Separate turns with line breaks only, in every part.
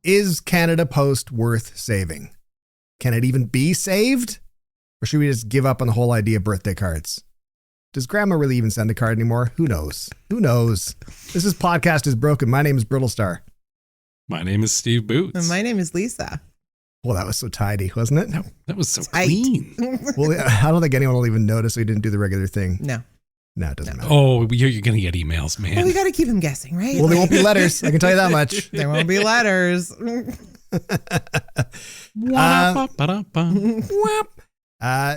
Is Canada Post worth saving? Can it even be saved? Or should we just give up on the whole idea of birthday cards? Does grandma really even send a card anymore? Who knows? Who knows? This is Podcast is Broken. My name is Brittlestar.
My name is Steve Boots.
And my name is Lisa.
Well, that was so tidy, wasn't it?
No, that was so
Tight.
clean.
Well, I don't think anyone will even notice we didn't do the regular thing.
No,
it doesn't matter.
Oh, you're going to get emails, man.
well, we got to keep them guessing, right?
Well, there won't be letters. I can tell you that much.
There won't be letters.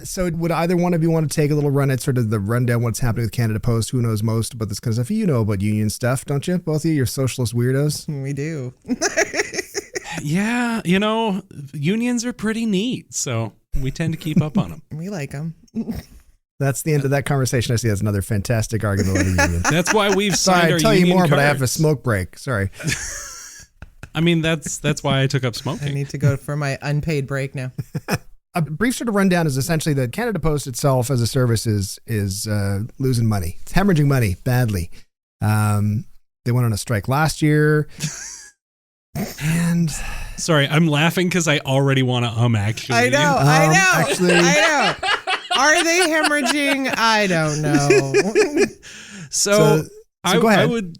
So would either one of you want to take a little run at sort of the rundown what's happening with Canada Post? Who knows most about this kind of stuff? You know about union stuff, don't you? Both of you, you're socialist weirdos.
We do.
Yeah, unions are pretty neat, so we tend to keep up on them.
We like them.
That's the end of that conversation. I see that's another fantastic argument about a union.
That's why we've signed
Sorry,
our
I'd tell you
union
more,
cards.
but I have a smoke break. Sorry.
I mean, that's why I took up
I
smoking.
need to go for my unpaid break now.
A brief sort of rundown is essentially that Canada Post itself as a service is losing money. It's hemorrhaging money badly. They went on a strike last year. And
Sorry, I'm laughing because I already want to actually.
I know.
actually-
I know. Are they hemorrhaging? I don't know.
So
go ahead.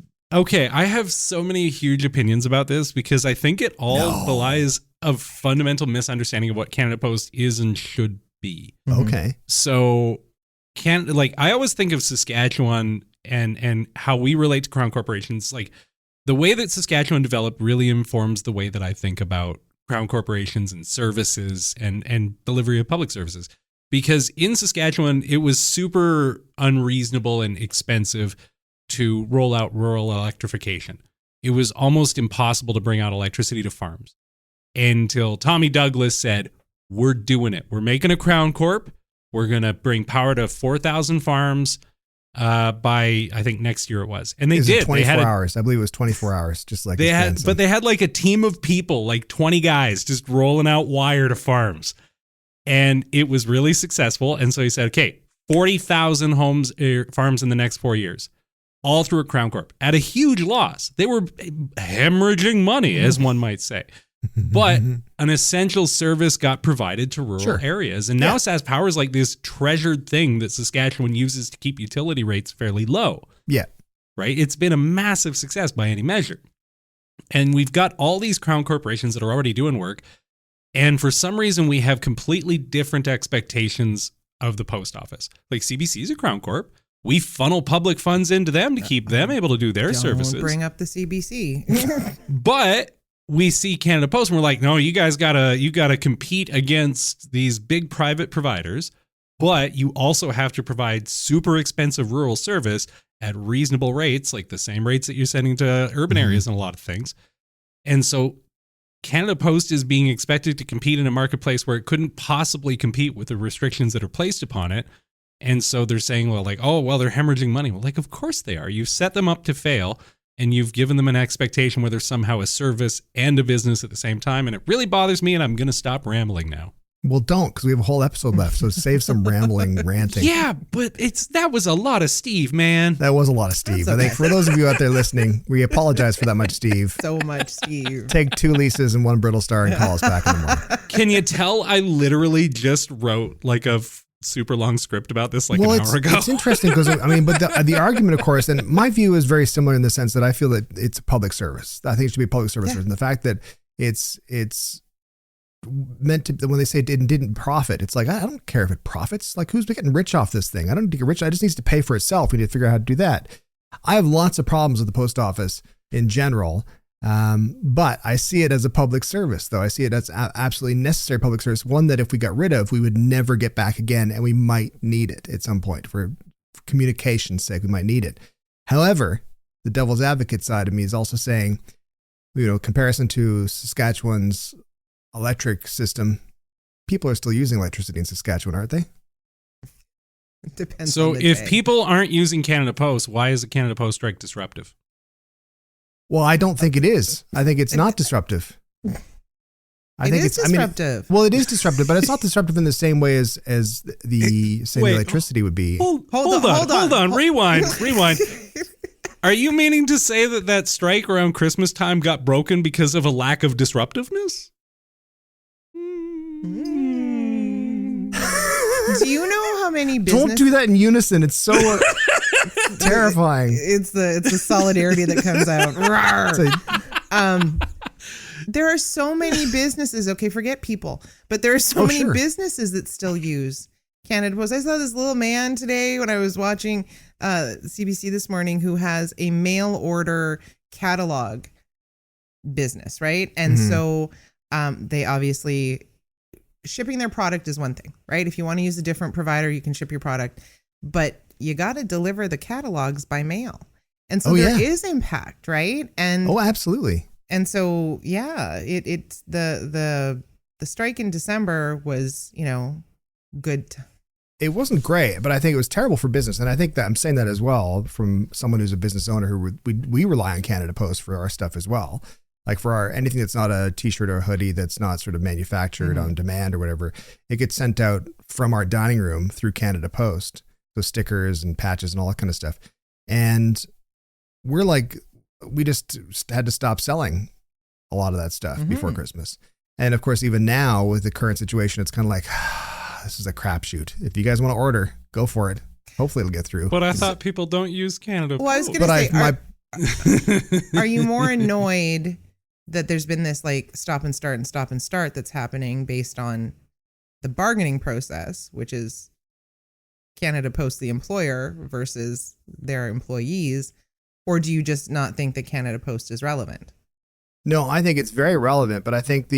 I have so many huge opinions about this because I think it all belies a fundamental misunderstanding of what Canada Post is and should be.
okay.
So I always think of Saskatchewan and how we relate to Crown corporations. Like the way that Saskatchewan developed really informs the way that I think about Crown corporations and services and delivery of public services. Because in Saskatchewan, it was super unreasonable and expensive to roll out rural electrification. It was almost impossible to bring out electricity to farms until Tommy Douglas said, we're doing it. We're making a Crown Corp. We're going to bring power to 4,000 farms by, I think, next year it was. And they did.
24 hours. I believe it was 24 hours, just like
they had. But they had like a team of people, like 20 guys, just rolling out wire to farms. And it was really successful. And so he said, okay, 40,000 farms in the next 4 years, all through a Crown Corp at a huge loss. They were hemorrhaging money, as one might say. But an essential service got provided to rural areas. And now SaskPower is like this treasured thing that Saskatchewan uses to keep utility rates fairly low.
Yeah.
Right? It's been a massive success by any measure. And we've got all these Crown corporations that are already doing work. And for some reason, we have completely different expectations of the post office. Like CBC is a Crown Corp. We funnel public funds into them to keep them able to do their services.
Don't bring up the CBC.
But we see Canada Post and we're like, no, you guys gotta compete against these big private providers, but you also have to provide super expensive rural service at reasonable rates, like the same rates that you're sending to urban areas and a lot of things. And so Canada Post is being expected to compete in a marketplace where it couldn't possibly compete with the restrictions that are placed upon it. And so they're saying, well, like, oh, well, they're hemorrhaging money. Well, like, of course they are. You've set them up to fail and you've given them an expectation where they're somehow a service and a business at the same time. And it really bothers me and I'm going to stop rambling now.
Well, don't, because we have a whole episode left. So save some rambling, ranting.
Yeah, but that was a lot of Steve, man.
That was a lot of Steve.
That's okay.
I think for those of you out there listening, we apologize for that much, Steve.
So much, Steve.
Take 2 Lisas and 1 Brittlestar and call us back in the morning.
Can you tell I literally just wrote like a super long script about this an hour ago?
It's interesting because, but the argument, of course, and my view is very similar in the sense that I feel that it's a public service. I think it should be a public service. And the fact that it's meant to, when they say it didn't profit, it's like, I don't care if it profits. Like, who's getting rich off this thing? I don't need to get rich. I just needs to pay for itself. We need to figure out how to do that. I have lots of problems with the post office in general. But I see it as a public service, though. I see it as absolutely necessary public service. One that if we got rid of, we would never get back again. And we might need it at some point for communication's sake. We might need it. However, the devil's advocate side of me is also saying, comparison to Saskatchewan's electric system, people are still using electricity in Saskatchewan, aren't they?
It depends.
So
on the
if
day.
people aren't using Canada Post, why is the Canada Post strike disruptive?
Well, I don't think it is. I think it's not disruptive. I think it's
disruptive.
Well, it is disruptive, but it's not disruptive in the same way as the same
Wait,
electricity would be.
Hold on. Rewind. Are you meaning to say that strike around Christmas time got broken because of a lack of disruptiveness?
Do you know how many business?
Don't do that in unison. It's so terrifying.
It's the solidarity that comes out. There are so many businesses. Okay, forget people, but there are so many businesses that still use Canada Post. I saw this little man today when I was watching CBC this morning who has a mail order catalog business, right? And so they obviously shipping their product is one thing, right? If you want to use a different provider, you can ship your product, but you got to deliver the catalogs by mail. And so there is impact, right? And
absolutely.
And so, it's the strike in December was, good.
It wasn't great, but I think it was terrible for business. And I think that I'm saying that as well from someone who's a business owner who we rely on Canada Post for our stuff as well. Like for anything that's not a t-shirt or a hoodie that's not sort of manufactured on demand or whatever, it gets sent out from our dining room through Canada Post. So stickers and patches and all that kind of stuff. And we're like, we just had to stop selling a lot of that stuff before Christmas. And of course, even now with the current situation, it's kind of like, this is a crapshoot. If you guys want to order, go for it. Hopefully it'll get through.
But I thought people don't use Canada Post.
Well, I was going to say, are you more annoyed that there's been this like stop and start that's happening based on the bargaining process, which is Canada Post, the employer, versus their employees? Or do you just not think that Canada Post is relevant?
No, I think it's very relevant, but I think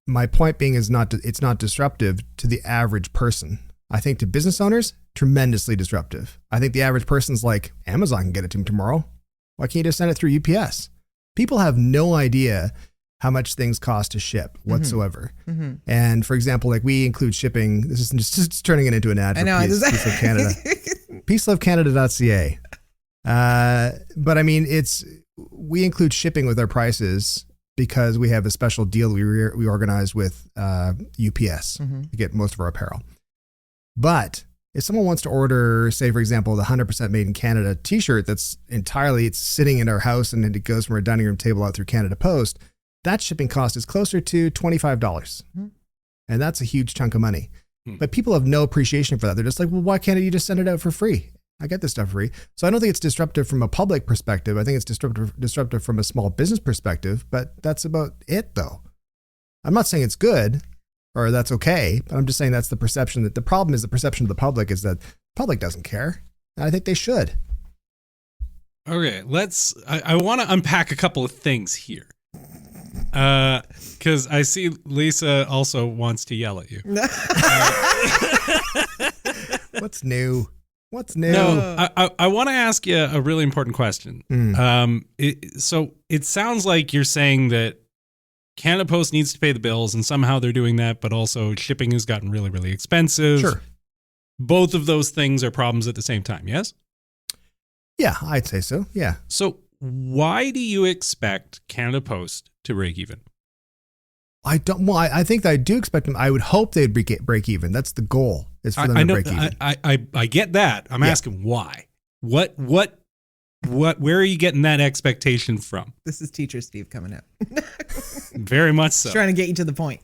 my point being is it's not disruptive to the average person. I think to business owners, tremendously disruptive. I think the average person's like, Amazon can get it to me tomorrow. Why can't you just send it through UPS? People have no idea how much things cost to ship whatsoever. And for example, like we include shipping. This is just turning it into an ad for Peace Love Canada. peacelovecanada.ca. But I mean, we include shipping with our prices because we have a special deal that we organize with UPS to get most of our apparel. But if someone wants to order, say, for example, the 100% made in Canada t-shirt it's sitting in our house and it goes from our dining room table out through Canada Post, that shipping cost is closer to $25. And that's a huge chunk of money. But people have no appreciation for that. They're just like, well, why can't you just send it out for free? I get this stuff free. So I don't think it's disruptive from a public perspective. I think it's disruptive from a small business perspective, but that's about it though. I'm not saying it's good or that's okay, but I'm just saying that's the perception. That the problem is the perception of the public is that the public doesn't care. And I think they should.
Okay, I want to unpack a couple of things here. Because I see Lisa also wants to yell at you.
What's new?
No, I want to ask you a really important question. So it sounds like you're saying that Canada Post needs to pay the bills and somehow they're doing that, but also shipping has gotten really, really expensive.
Sure.
Both of those things are problems at the same time, yes?
Yeah, I'd say so. Yeah.
So why do you expect Canada Post to break even?
I don't. Well, I think that I do expect them. I would hope they'd break even. That's the goal. Is for them to break even.
I get that. I'm asking why. What? Where are you getting that expectation from?
This is Teacher Steve coming out.
Very much so.
Just trying to get you to the point.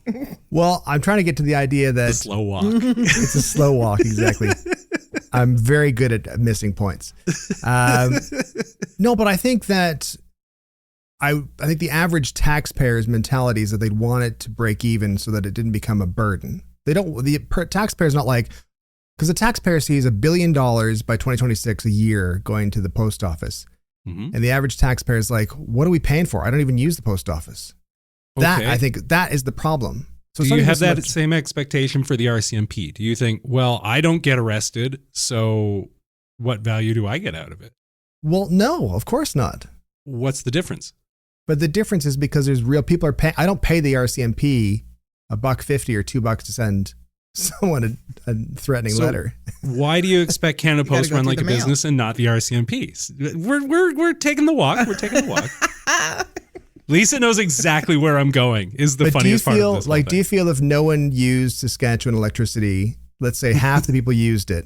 Well, I'm trying to get to the idea that
the slow walk.
It's a slow walk, exactly. I'm very good at missing points. No, but I think that I think the average taxpayer's mentality is that they'd want it to break even so that it didn't become a burden. The taxpayer's not like, because the taxpayer sees $1 billion by 2026 a year going to the post office. And the average taxpayer is like, what are we paying for? I don't even use the post office. That, I think that is the problem. So
do you have that same expectation for the RCMP? Do you think, well, I don't get arrested, so what value do I get out of it?
Well, no, of course not.
What's the difference?
But the difference is because there's real people are paying. I don't pay the RCMP $1.50 or $2 to send someone a threatening letter.
Why do you expect Canada Post run like a business and not the RCMP? We're taking the walk. We're taking the walk. Lisa knows exactly where I'm going. Is the funniest part of this whole thing.
Do you feel if no one used Saskatchewan electricity, let's say half the people used it,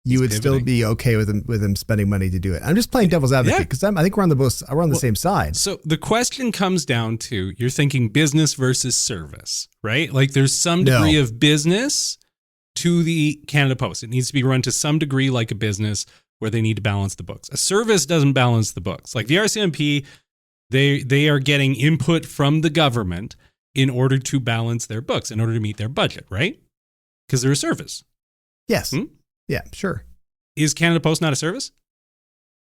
you would still be okay with them spending money to do it. I'm just playing devil's advocate because I think we're on the same side.
So the question comes down to, you're thinking business versus service, right? Like there's some degree of business to the Canada Post. It needs to be run to some degree like a business where they need to balance the books. A service doesn't balance the books. Like the RCMP, they are getting input from the government in order to balance their books, in order to meet their budget, right? Because they're a service.
Yes. Yeah, sure.
Is Canada Post not a service?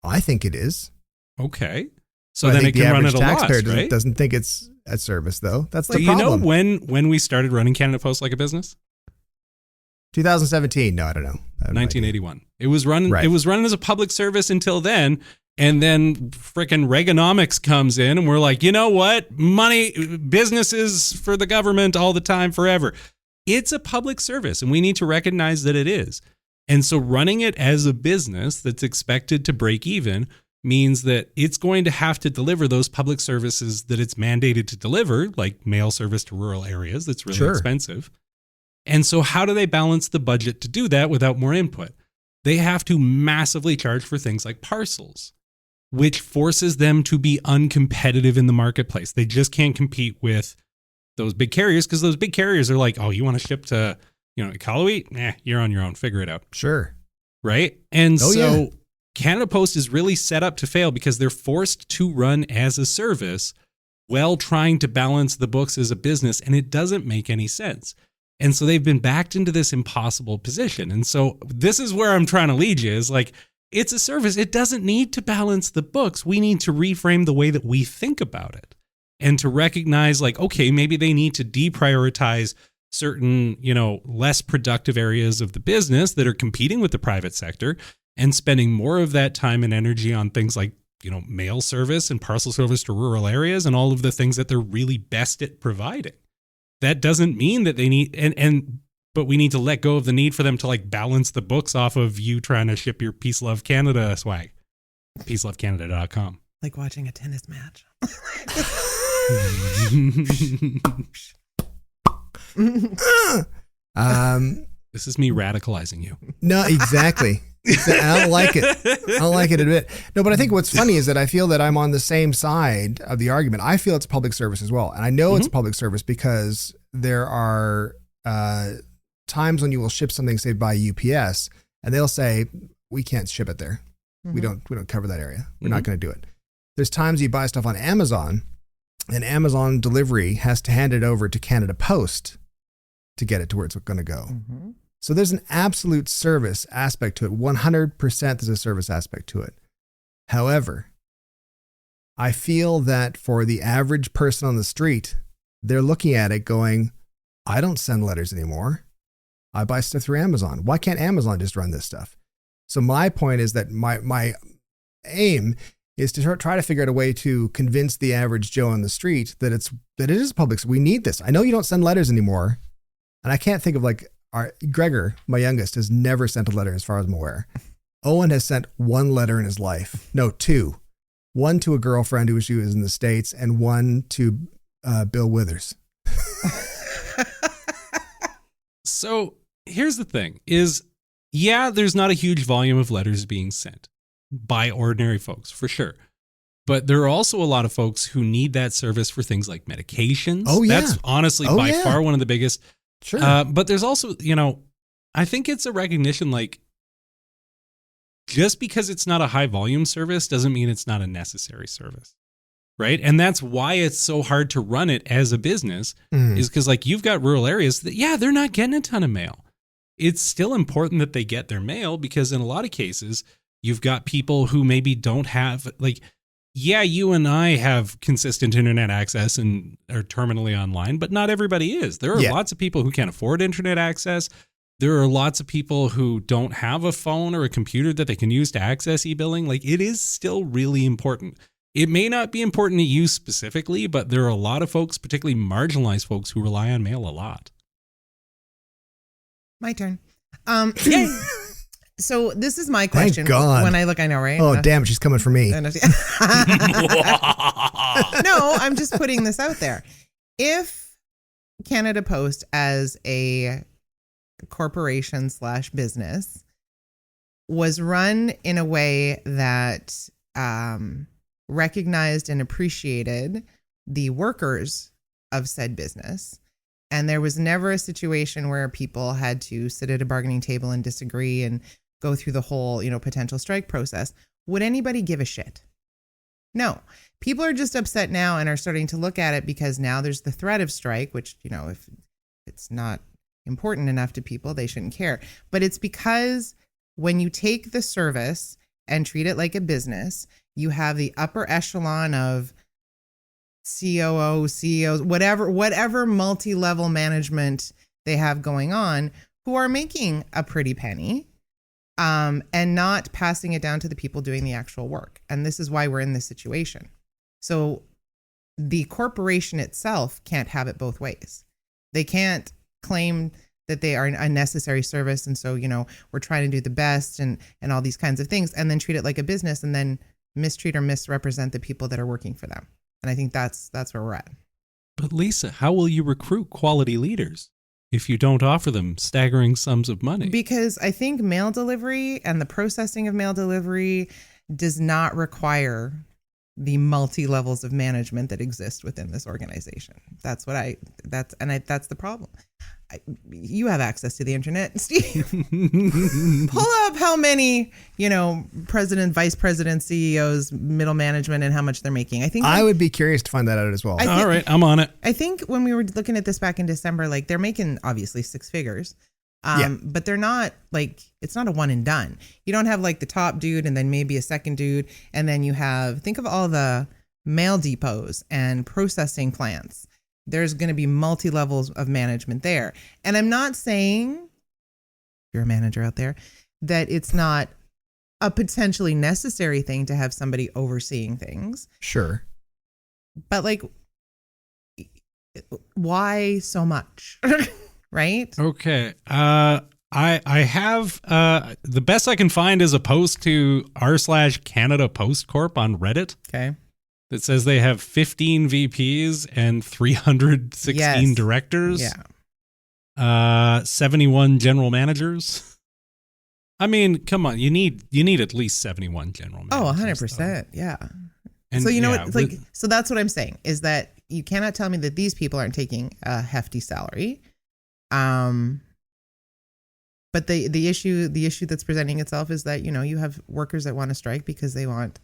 I think it is.
Okay. So then it can run at a loss, right?
Doesn't think it's a service, though. That's the problem.
You know when we started running Canada Post like a business?
2017. No, I don't know.
1981. It was run.
Right.
It was run as a public service until then, and then frickin' Reaganomics comes in, and we're like, you know what? Money, businesses for the government all the time, forever. It's a public service, and we need to recognize that it is. And so, running it as a business that's expected to break even means that it's going to have to deliver those public services that it's mandated to deliver, like mail service to rural areas. That's really expensive. And so how do they balance the budget to do that without more input? They have to massively charge for things like parcels, which forces them to be uncompetitive in the marketplace. They just can't compete with those big carriers because those big carriers are like, oh, you want to ship to, Iqaluit? Nah, you're on your own. Figure it out. Sure. Right? And Canada Post is really set up to fail because they're forced to run as a service while trying to balance the books as a business, and it doesn't make any sense. And so they've been backed into this impossible position. And so this is where I'm trying to lead you, is like, it's a service. It doesn't need to balance the books. We need to reframe the way that we think about it and to recognize, like, okay, maybe they need to deprioritize certain, less productive areas of the business that are competing with the private sector and spending more of that time and energy on things like, mail service and parcel service to rural areas and all of the things that they're really best at providing. That doesn't mean that they need, but we need to let go of the need for them to like balance the books off of you trying to ship your Peace Love Canada swag. PeaceLoveCanada.com.
Like watching a tennis match.
This is me radicalizing you.
No, exactly. I don't like it. I don't like it a bit. No, but I think what's funny is that I feel that I'm on the same side of the argument. I feel it's a public service as well. And I know it's a public service because there are times when you will ship something, say, by UPS, and they'll say, we can't ship it there. We don't cover that area. We're not going to do it. There's times you buy stuff on Amazon, and Amazon delivery has to hand it over to Canada Post to get it to where it's going to go. So there's an absolute service aspect to it. 100% there's a service aspect to it. However, I feel that for the average person on the street, they're looking at it going, I don't send letters anymore. I buy stuff through Amazon. Why can't Amazon just run this stuff? So my point is that my aim is to try to figure out a way to convince the average Joe on the street that it is public. So we need this. I know you don't send letters anymore. And I can't think of Gregor, my youngest, has never sent a letter as far as I'm aware. Owen has sent one letter in his life. No, two. One to a girlfriend who she was in the States and one to Bill Withers.
So here's the thing is, there's not a huge volume of letters being sent by ordinary folks, for sure. But there are also a lot of folks who need that service for things like medications. Oh, yeah. That's honestly by far one of the biggest. Sure. But there's also, I think it's a recognition, like, just because it's not a high volume service doesn't mean it's not a necessary service. Right. And that's why it's so hard to run it as a business is because, like, you've got rural areas that, they're not getting a ton of mail. It's still important that they get their mail because in a lot of cases, you've got people who maybe don't have, like, you and I have consistent internet access and are terminally online, but not everybody is. There are lots of people who can't afford internet access. There are lots of people who don't have a phone or a computer that they can use to access e-billing. Like, it is still really important. It may not be important to you specifically, but there are a lot of folks, particularly marginalized folks, who rely on mail a lot.
My turn. So this is my question.
Thank God.
When I look, I know, right?
Oh, damn, she's coming for me.
No, I'm just putting this out there. If Canada Post as a corporation / business was run in a way that recognized and appreciated the workers of said business. And there was never a situation where people had to sit at a bargaining table and disagree and go through the whole, potential strike process. Would anybody give a shit? No. People are just upset now and are starting to look at it because now there's the threat of strike, which, if it's not important enough to people, they shouldn't care. But it's because when you take the service and treat it like a business, you have the upper echelon of COO, CEOs, whatever multi-level management they have going on, who are making a pretty penny, and not passing it down to the people doing the actual work. And this is why we're in this situation. So the corporation itself can't have it both ways. They can't claim that they are a necessary service, and so we're trying to do the best and all these kinds of things, and then treat it like a business, and then mistreat or misrepresent the people that are working for them. And I think that's where we're at.
But Lisa, how will you recruit quality leaders if you don't offer them staggering sums of money?
Because I think mail delivery and the processing of mail delivery does not require the multi-levels of management that exist within this organization. That's the problem. You have access to the internet, Steve. Pull up how many, president, vice president, CEOs, middle management, and how much they're making. I would
be curious to find that out as well.
All right, I'm on it.
I think when we were looking at this back in December, they're making obviously six figures. But they're not it's not a one and done. You don't have the top dude and then maybe a second dude. And then you think of all the mail depots and processing plants. There's going to be multi-levels of management there. And I'm not saying, if you're a manager out there, that it's not a potentially necessary thing to have somebody overseeing things.
Sure.
But why so much? Right?
Okay. I have the best I can find is a post to r/Canada Post Corp on Reddit.
Okay.
That says they have 15 VPs and 316 directors.
Yeah.
71 general managers. I mean, come on, you need at least 71 general managers.
100%. Yeah.
And
so so that's what I'm saying is that you cannot tell me that these people aren't taking a hefty salary. But the issue that's presenting itself is that, you have workers that want to strike because they want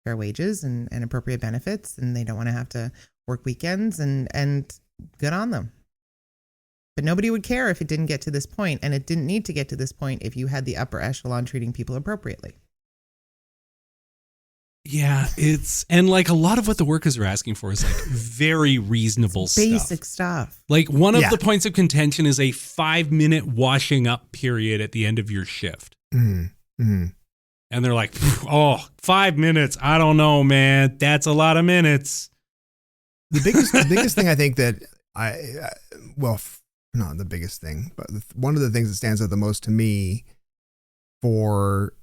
fair wages and appropriate benefits, and they don't want to have to work weekends, and good on them. But nobody would care if it didn't get to this point, and it didn't need to get to this point if you had the upper echelon treating people appropriately.
Yeah, and a lot of what the workers are asking for is very reasonable stuff.
Basic stuff.
One of the points of contention is a 5-minute washing up period at the end of your shift.
Mm-hmm.
And they're like, 5 minutes. I don't know, man. That's a lot of minutes.
The biggest thing I think that not the biggest thing, but one of the things that stands out the most to me for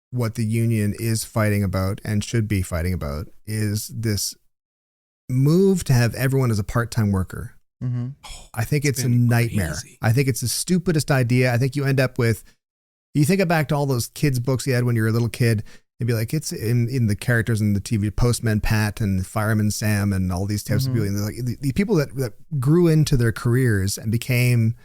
what the union is fighting about and should be fighting about is this move to have everyone as a part-time worker.
Mm-hmm.
I think it's a nightmare.
Crazy.
I think it's the stupidest idea. I think you end up with, you think back to all those kids' books you had when you were a little kid. It'd be it's in the characters in the TV, Postman Pat and Fireman Sam and all these types of people. And the people that grew into their careers and became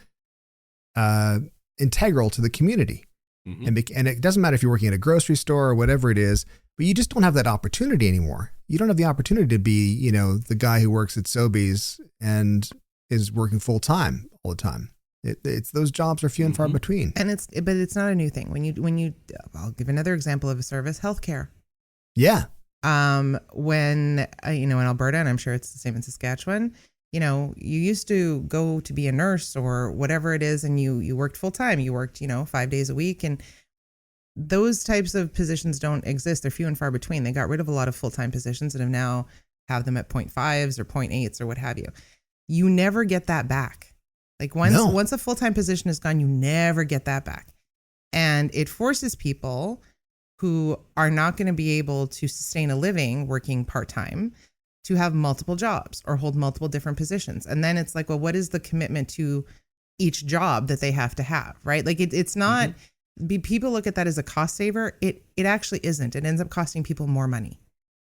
integral to the community. Mm-hmm. And it doesn't matter if you're working at a grocery store or whatever it is, but you just don't have that opportunity anymore. You don't have the opportunity to be, the guy who works at Sobeys and is working full time all the time. It's those jobs are few and far between.
And it's not a new thing. When you, I'll give another example of a service, healthcare.
Yeah.
When in Alberta, and I'm sure it's the same in Saskatchewan, you used to go to be a nurse or whatever it is, and you worked full time. You worked, 5 days a week, and those types of positions don't exist. They're few and far between. They got rid of a lot of full-time positions and have them at 0.5s or 0.8s or what have you. You never get that back. Once a full-time position is gone, you never get that back. And it forces people who are not going to be able to sustain a living working part-time to have multiple jobs or hold multiple different positions. And then it's what is the commitment to each job that they have to have, right? It's not, people look at that as a cost saver. It actually isn't. It ends up costing people more money.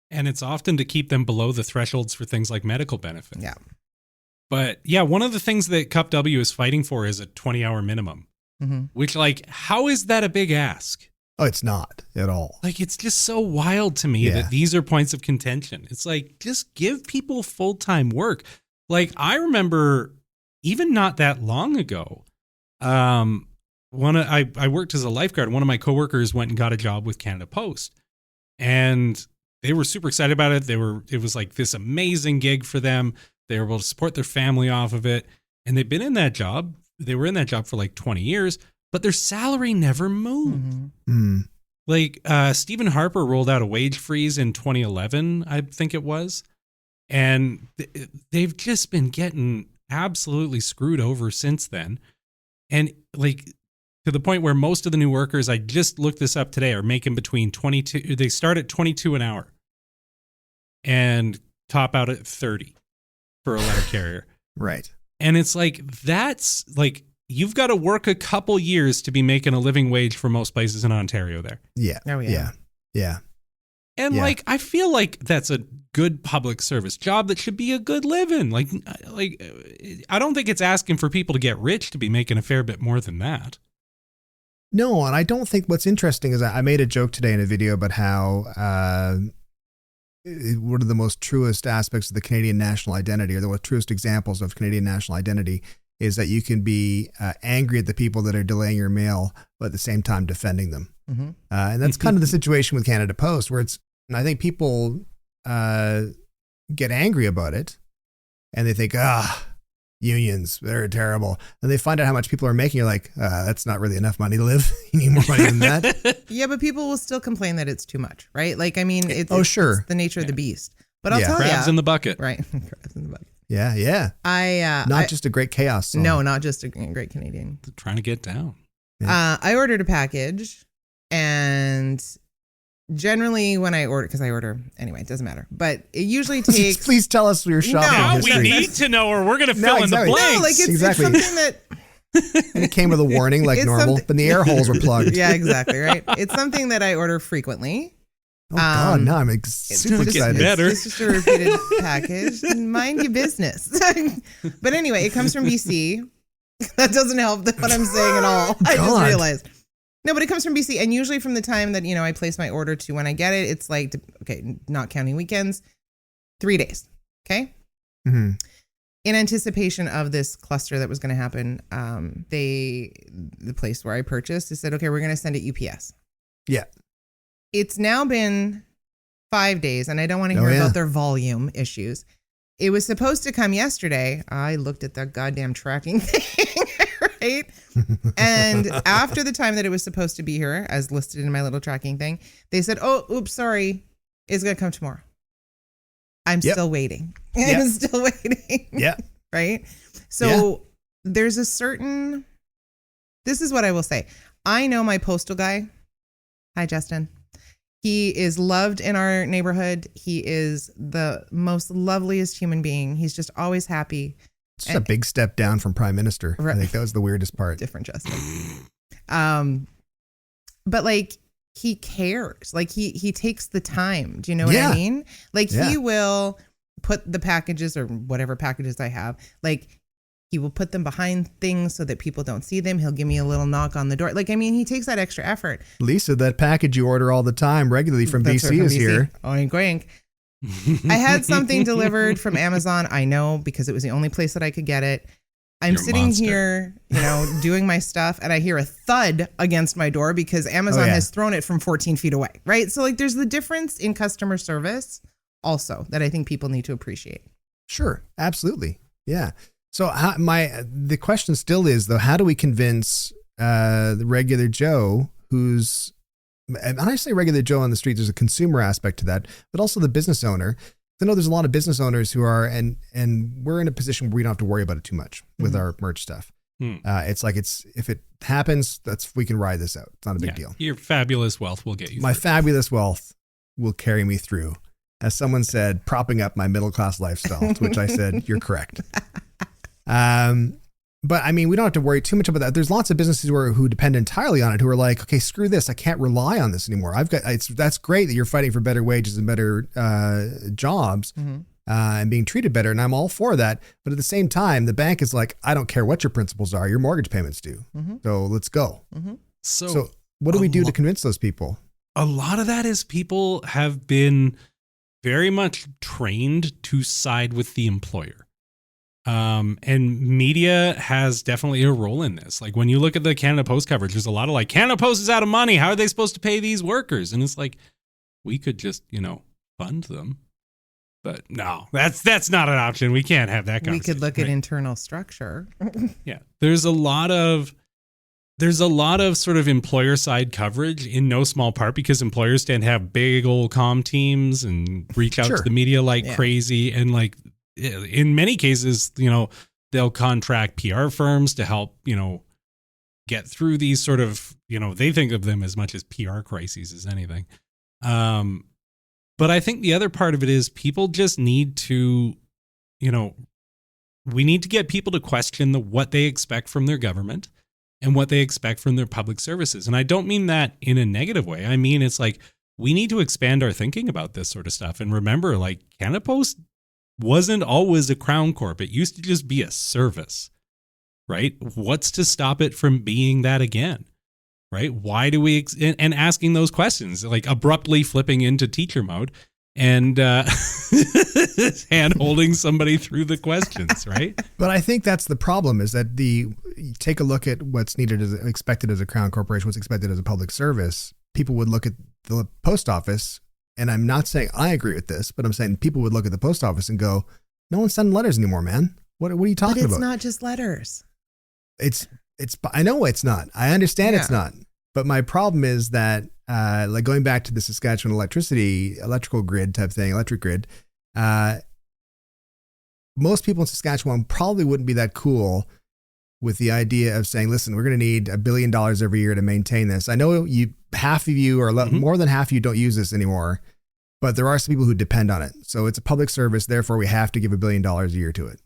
And it's often to keep them below the thresholds for things like medical benefits.
Yeah.
But yeah, one of the things that Cup W is fighting for is a 20-hour minimum, which, like, how is that a big ask?
Oh, it's not at all.
Like, it's just so wild to me that these are points of contention. It's like, just give people full-time work. Like, I remember even not that long ago, I worked as a lifeguard. One of my coworkers went and got a job with Canada Post, and they were super excited about it. It was like this amazing gig for them. They were able to support their family off of it. And they've been in that job. They were in that job for like 20 years, but their salary never moved. Like Stephen Harper rolled out a wage freeze in 2011, I think it was. And they've just been getting absolutely screwed over since then. And like to the point where most of the new workers, I just looked this up today, are making between 22, they start at 22 an hour and top out at 30 for a letter carrier.
Right.
And it's like, that's like, you've got to work a couple years to be making a living wage for most places in Ontario there.
Yeah.
Oh, yeah.
Yeah.
And like, I feel like that's a good public service job that should be a good living. Like, I don't think it's asking for people to get rich to be making a fair bit more than that.
No, and I don't think what's interesting is I made a joke today in a video about how one of the most truest aspects of the Canadian national identity, or the most truest examples of Canadian national identity, is that you can be angry at the people that are delaying your mail, but at the same time defending them. And that's kind of the situation with Canada Post, where and I think people get angry about it, and they think, unions, they're terrible. And they find out how much people are making. You're like, that's not really enough money to live. You need more money than that.
Yeah, but people will still complain that it's too much, right? Like, I mean, it's the nature of the beast. But I'll tell you.
Crabs in the bucket.
Right. Crabs in the bucket.
Yeah. Not just a great chaos song.
No, not just a great Canadian.
They're trying to get down.
I ordered a package, and generally when I order, because I order anyway, it doesn't matter, but it usually takes.
Please tell us your shopping history.
We need to know, or we're going to fill in the blanks.
No, like it's something that.
And it came with a warning like normal, but the air holes were plugged.
Yeah, exactly. Right. It's something that I order frequently.
Oh God, no, I'm super excited.
Better.
It's just a repeated package. Mind your business. But anyway, it comes from BC. That doesn't help what I'm saying at all. I just realized. No, but it comes from BC, and usually from the time that I place my order to when I get it, it's like, okay, not counting weekends, 3 days. Okay.
Mm-hmm.
In anticipation of this cluster that was going to happen, the place where I purchased, they said, okay, we're going to send it UPS.
Yeah.
It's now been 5 days, and I don't want to hear about their volume issues. It was supposed to come yesterday. I looked at the goddamn tracking thing, right? And after the time that it was supposed to be here, as listed in my little tracking thing, they said, oh, oops, sorry. It's going to come tomorrow. I'm still waiting. I'm still waiting.
Yeah.
Right? So there's a certain, this is what I will say. I know my postal guy. Hi, Justin. He is loved in our neighborhood. He is the most loveliest human being. He's just always happy.
It's just a big step down from Prime Minister. Right. I think that was the weirdest part.
Different Justin. But like, he cares. Like he takes the time. Do you know what I mean? Like he will put the packages or whatever packages I have, like he will put them behind things so that people don't see them. He'll give me a little knock on the door. Like, I mean, he takes that extra effort.
Lisa, that package you order all the time regularly from BC is here.
Oink, oink. I had something delivered from Amazon. I know, because it was the only place that I could get it. I'm sitting here, doing my stuff, and I hear a thud against my door because Amazon has thrown it from 14 feet away, right? So, like, there's the difference in customer service also that I think people need to appreciate.
Sure, absolutely. Yeah. So the question still is, though, how do we convince the regular Joe who's, and I say regular Joe on the street, there's a consumer aspect to that, but also the business owner. I know there's a lot of business owners who are, and we're in a position where we don't have to worry about it too much with our merch stuff. It's like, if it happens, we can ride this out. It's not a big deal.
Your fabulous wealth will get you
My
through.
fabulous wealth will carry me through. As someone said, propping up my middle-class lifestyle, to which I said, you're correct. But I mean, we don't have to worry too much about that. There's lots of businesses who depend entirely on it, who are like, okay, screw this. I can't rely on this anymore. That's great that you're fighting for better wages and better jobs and being treated better. And I'm all for that. But at the same time, the bank is like, I don't care what your principles are. Your mortgage payments due. So let's go. So what do we do to convince those people?
A lot of that is people have been very much trained to side with the employer. And media has definitely a role in this. Like when you look at the Canada Post coverage, there's a lot of like, Canada Post is out of money. How are they supposed to pay these workers? And it's like, we could just, fund them. But no, that's not an option. We can't have that conversation.
We could look at internal structure.
Yeah. There's a lot of sort of employer side coverage in no small part because employers tend to have big old comm teams and reach out to the media like crazy. And like in many cases, they'll contract PR firms to help, get through these sort of, they think of them as much as PR crises as anything. But I think the other part of it is people just need to, we need to get people to question what they expect from their government and what they expect from their public services. And I don't mean that in a negative way. I mean, it's like, we need to expand our thinking about this sort of stuff. And remember, like Canada Post wasn't always a crown corp. It used to just be a service, right? What's to stop it from being that again, right? Why do we, and asking those questions, like abruptly flipping into teacher mode and hand holding somebody through the questions, right?
But I think that's the problem is that take a look at what's needed as expected as a crown corporation, what's expected as a public service. People would look at the post office, and I'm not saying I agree with this, but I'm saying people would look at the post office and go, no one's sending letters anymore, man. What are you talking about?
But it's not just letters.
I know it's not. I understand it's not. But my problem is that, like going back to the Saskatchewan electrical grid type thing, electric grid, most people in Saskatchewan probably wouldn't be that cool with the idea of saying, listen, we're going to need $1 billion every year to maintain this. I know half of you or more than half of you don't use this anymore, but there are some people who depend on it. So it's a public service. Therefore, we have to give $1 billion a year to it.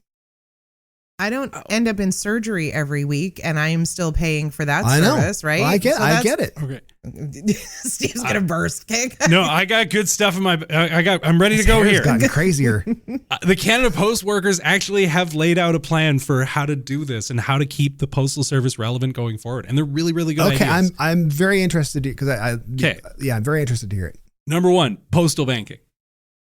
I don't end up in surgery every week, and I am still paying for that service, right?
Well, I get it.
Okay.
Steve's gonna burst. Okay.
No, I got good stuff in my. I'm ready to go here.
It's gotten crazier.
The Canada Post workers actually have laid out a plan for how to do this and how to keep the postal service relevant going forward, and they're really, really good.
Okay,
ideas.
I'm very interested because I'm very interested to hear it.
Number one, postal banking.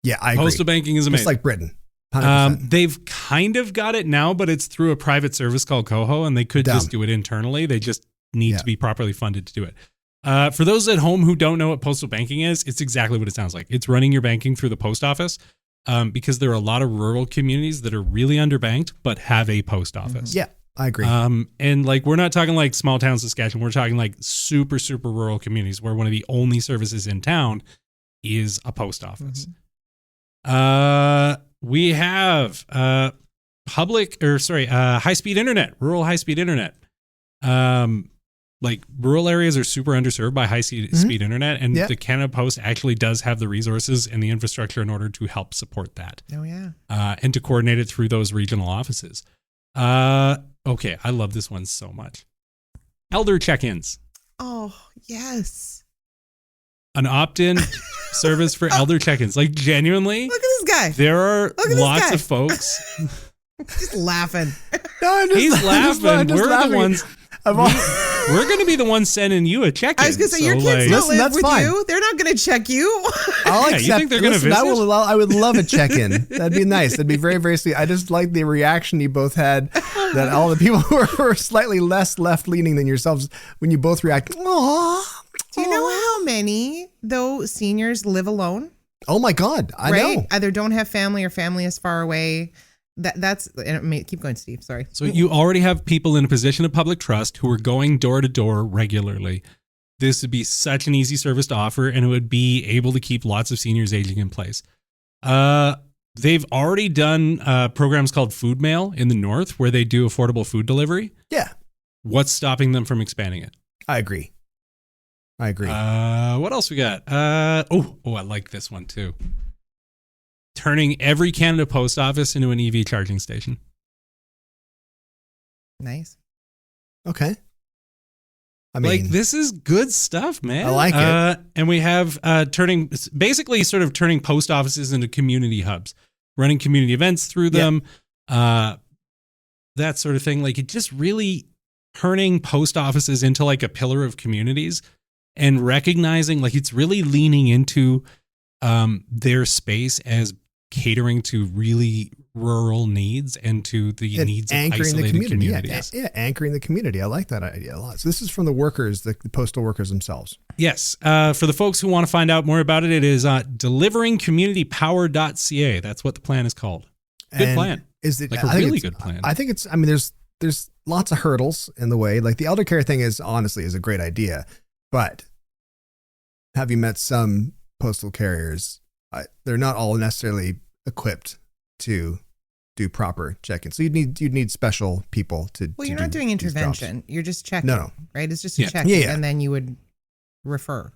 Yeah, I agree.
Postal banking is amazing.
Just like Britain. 100%.
They've kind of got it now, but it's through a private service called Coho, and they could just do it internally. They just need to be properly funded to do it. For those at home who don't know what postal banking is, it's exactly what it sounds like. It's running your banking through the post office because there are a lot of rural communities that are really underbanked but have a post office.
Yeah, I agree.
And like we're not talking like small town Saskatchewan. We're talking like super, super rural communities where one of the only services in town is a post office. We have high-speed internet, rural high-speed internet. Like rural areas are super underserved by high-speed internet, and the Canada Post actually does have the resources and the infrastructure in order to help support that.
Oh, yeah.
And to coordinate it through those regional offices. Okay, I love this one so much. Elder check-ins.
Oh, yes.
An opt-in service for elder check-ins. Like genuinely.
Look at this guy.
There are lots of folks.
Just laughing.
No,
He's laughing.
I'm just
We're
laughing.
the ones. We're going to be the ones sending you a check-in.
I was going to say, your kids don't live with you. They're not going to check you.
I'll accept.
You think they're going to visit?
I would love a check-in. That'd be nice. That'd be very, very sweet. I just like the reaction you both had, that all the people who are slightly less left-leaning than yourselves, when you both react, aww.
Do you know how many, though, seniors live alone?
Oh, my God. I know.
Either don't have family or family is far away. Keep going, Steve. Sorry.
So you already have people in a position of public trust who are going door to door regularly. This would be such an easy service to offer, and it would be able to keep lots of seniors aging in place. They've already done programs called Food Mail in the north where they do affordable food delivery.
Yeah.
What's stopping them from expanding it?
I agree.
What else we got? I like this one too. Turning every Canada Post office into an EV charging station.
Nice.
Okay. I mean,
like, this is good stuff, man.
I like it.
And we have turning post offices into community hubs, running community events through them, that sort of thing. Like, it just really turning post offices into like a pillar of communities and recognizing, like, it's really leaning into their space as catering to really rural needs and to the needs of isolated communities.
Yeah, anchoring the community. I like that idea a lot. So this is from the workers, the postal workers themselves.
Yes. For the folks who want to find out more about it, it is deliveringcommunitypower.ca. That's what the plan is called. Good plan.
Is it
like a really good plan?
I think it's, I mean, there's lots of hurdles in the way. Like the elder care thing is honestly a great idea, but have you met some postal carriers? They're not all necessarily equipped to do proper check-in. So you'd need special people to.
Well, you're not doing intervention. You're just checking.
No.
Right? It's just a check-in, and then you would refer.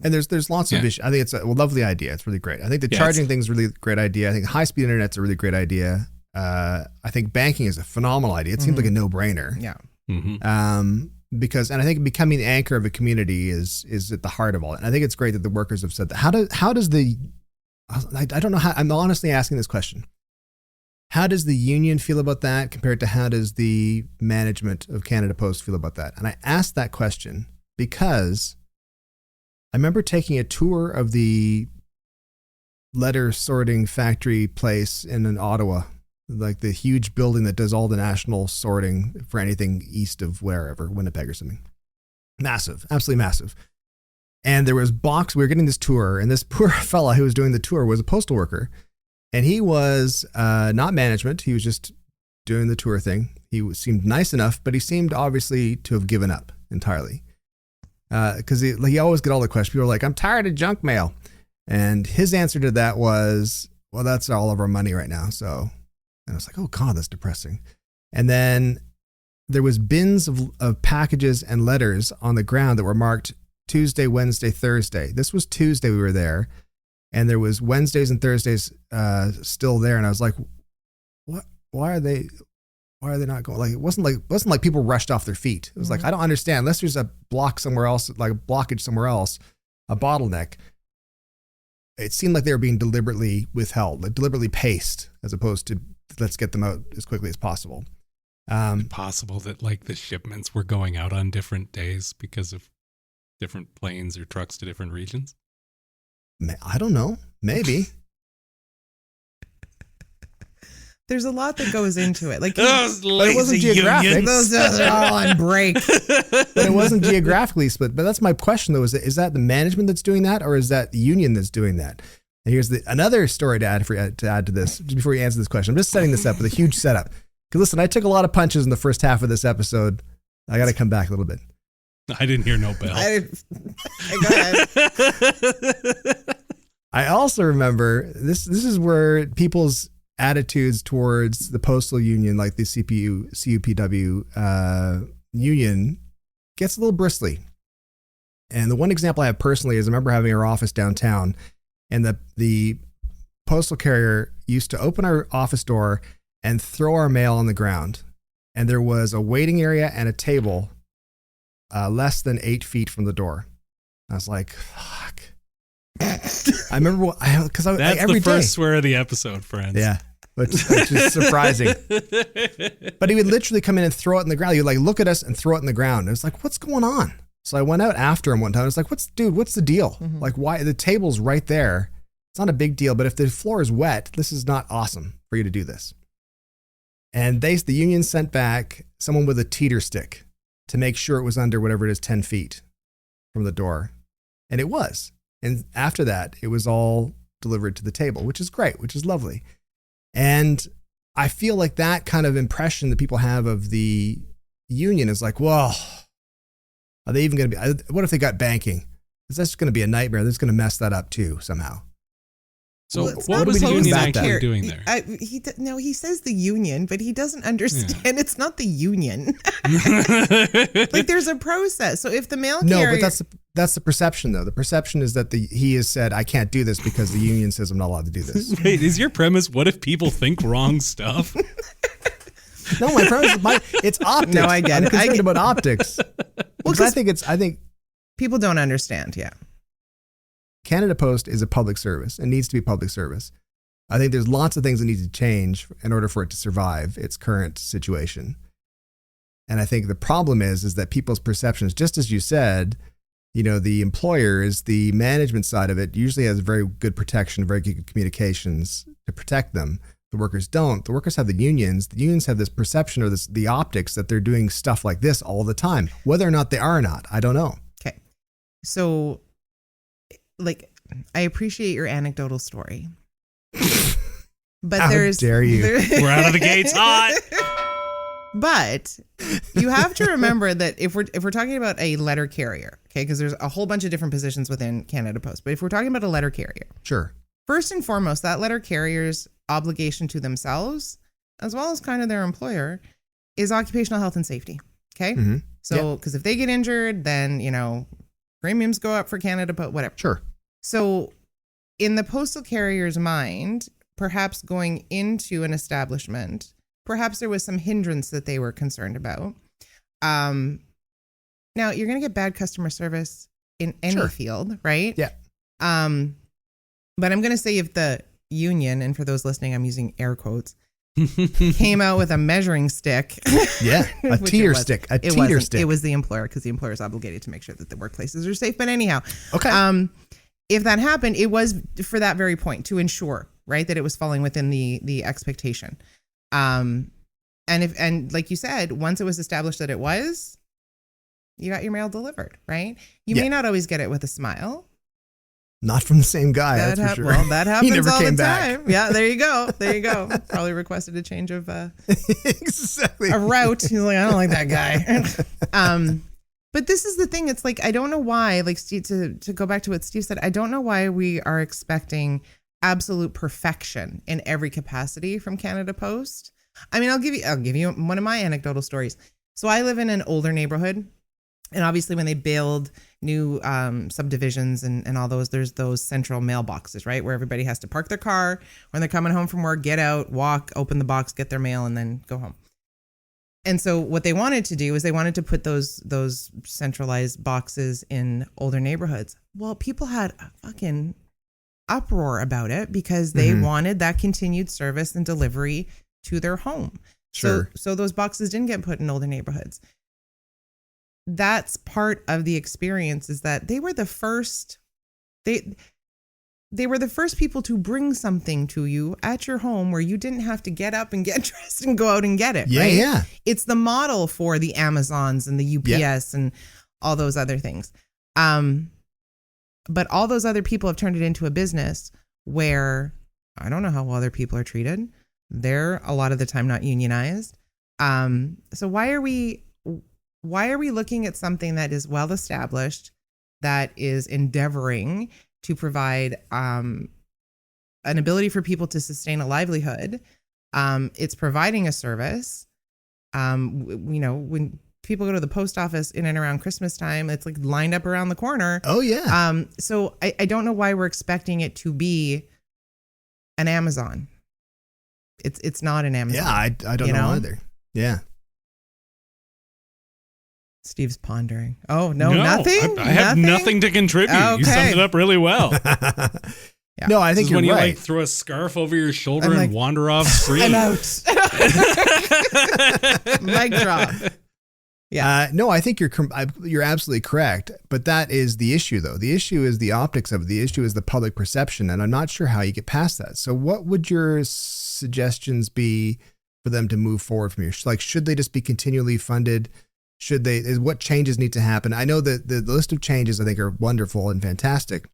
And there's lots of issues. I think it's a lovely idea. It's really great. I think the charging thing is a really great idea. I think high-speed internet's a really great idea. I think banking is a phenomenal idea. It seems like a no-brainer.
Yeah.
Mm-hmm.
Because I think becoming the anchor of a community is at the heart of all it. And I think it's great that the workers have said that. How does the I don't know how, I'm honestly asking this question. How does the union feel about that compared to how does the management of Canada Post feel about that? And I asked that question because I remember taking a tour of the letter sorting factory place in Ottawa, like the huge building that does all the national sorting for anything east of wherever, Winnipeg or something. Massive, absolutely massive. And there was we were getting this tour, and this poor fella who was doing the tour was a postal worker. And he was not management. He was just doing the tour thing. He seemed nice enough, but he seemed obviously to have given up entirely. Because he always get all the questions. People are like, I'm tired of junk mail. And his answer to that was, well, that's all of our money right now. So, and I was like, oh God, that's depressing. And then there was bins of packages and letters on the ground that were marked Tuesday, Wednesday, Thursday. This was Tuesday we were there. And there was Wednesdays and Thursdays still there. And I was like, what? Why are they not going? Like, it wasn't like people rushed off their feet. It was like, I don't understand. Unless there's a block somewhere else, like a blockage somewhere else, a bottleneck. It seemed like they were being deliberately withheld, like deliberately paced, as opposed to let's get them out as quickly as possible.
Possible that like the shipments were going out on different days because of different planes or trucks to different regions.
I don't know. Maybe.
There's a lot that goes into it. Like,
but it wasn't geographic.
Those are all on break.
But it wasn't geographically split. But that's my question, though. Is that the management that's doing that, or is that the union that's doing that? And here's another story to add to this, just before you answer this question. I'm just setting this up with a huge setup. Because listen, I took a lot of punches in the first half of this episode. I got to come back a little bit.
I didn't hear no bell.
Go ahead.
I also remember this is where people's attitudes towards the postal union, like the CUPW union, gets a little bristly. And the one example I have personally is I remember having our office downtown, and the postal carrier used to open our office door and throw our mail on the ground. And there was a waiting area and a table less than 8 feet from the door. I was like, fuck. I remember because
that's
every
the first
day,
swear of the episode, friends.
Yeah, which is surprising. But he would literally come in and throw it in the ground. He would like look at us and throw it in the ground. And it's like, what's going on? So I went out after him one time. I was like, what's the deal? Mm-hmm. Like, why? The table's right there. It's not a big deal. But if the floor is wet, this is not awesome for you to do this. And the union sent back someone with a teeter stick to make sure it was under whatever it is, 10 feet from the door. And it was. And after that, it was all delivered to the table, which is great, which is lovely. And I feel like that kind of impression that people have of the union is like, well, are they even going to be, what if they got banking? Is that just going to be a nightmare? That's going to mess that up too, somehow.
So what was the union actually doing there?
He says the union, but he doesn't understand it's not the union. Like there's a process. So if the mail carrier...
No, but that's the perception though. The perception is that he has said, I can't do this because the union says I'm not allowed to do this.
Wait, is your premise, what if people think wrong stuff?
No, my premise is it's optics.
No, I get
I'm
it.
concerned about optics. Well, I think
people don't understand. Yeah.
Canada Post is a public service and needs to be public service. I think there's lots of things that need to change in order for it to survive its current situation. And I think the problem is that people's perceptions, just as you said, the employers, the management side of it usually has very good protection, very good communications to protect them. The workers don't. The workers have the unions. The unions have this perception or the optics that they're doing stuff like this all the time. Whether or not they are or not, I don't know.
Okay. So, I appreciate your anecdotal story. But
How dare you?
We're out of the gates hot.
But you have to remember that if we're talking about a letter carrier, okay, because there's a whole bunch of different positions within Canada Post, but if we're talking about a letter carrier,
sure.
First and foremost, that letter carrier's obligation to themselves, as well as kind of their employer, is occupational health and safety. Okay, so because if they get injured, then premiums go up for Canada Post, whatever.
Sure. So,
in the postal carrier's mind, perhaps going into an establishment, perhaps there was some hindrance that they were concerned about. Now, you're going to get bad customer service in any field, right?
Yeah.
But I'm going to say if the union, and for those listening, I'm using air quotes, came out with a measuring stick.
Yeah, a teeter stick. A teeter stick.
It was the employer, because the employer is obligated to make sure that the workplaces are safe. But anyhow,
okay.
If that happened, it was for that very point, to ensure, right, that it was falling within the expectation. And like you said, once it was established that it was, you got your mail delivered, right? You may not always get it with a smile.
Not from the same guy, that's for sure.
Well, that happens
never
all
came
the
back.
time. Yeah, there you go. Probably requested a change of
exactly
a route. He's like, I don't like that guy. But this is the thing. It's like, I don't know why, like Steve, to go back to what Steve said, I don't know why we are expecting absolute perfection in every capacity from Canada Post. I mean, I'll give you one of my anecdotal stories. So I live in an older neighborhood, and obviously when they build new subdivisions and all those, there's those central mailboxes, right? Where everybody has to park their car when they're coming home from work, get out, walk, open the box, get their mail, and then go home. And so what they wanted to do is they wanted to put those centralized boxes in older neighborhoods. Well, people had a fucking uproar about it because they wanted that continued service and delivery to their home.
Sure.
So those boxes didn't get put in older neighborhoods. That's part of the experience, is that they were the first, they were the first people to bring something to you at your home where you didn't have to get up and get dressed and go out and get it.
Yeah,
right?
yeah.
It's the model for the Amazons and the UPS and all those other things. But all those other people have turned it into a business where I don't know how other people are treated. They're a lot of the time not unionized. So why are we looking at something that is well established, that is endeavoring to provide an ability for people to sustain a livelihood? It's providing a service. When people go to the post office in and around Christmas time, it's like lined up around the corner.
Oh yeah.
So I don't know why we're expecting it to be an Amazon. It's not an Amazon.
Yeah, I don't know either. Yeah.
Steve's pondering. Oh, no, nothing?
I have nothing to contribute.
Okay.
You summed it up really well.
Yeah.
No, I think you're
when
right.
you like throw a scarf over your shoulder
I'm
and
like,
wander off screen.
I'm out. Mic drop. Yeah.
No, I think you're absolutely correct. But that is the issue, though. The issue is the optics of it. The issue is the public perception, and I'm not sure how you get past that. So, what would your suggestions be for them to move forward from here? Like, should they just be continually funded? What changes need to happen? I know that the list of changes I think are wonderful and fantastic.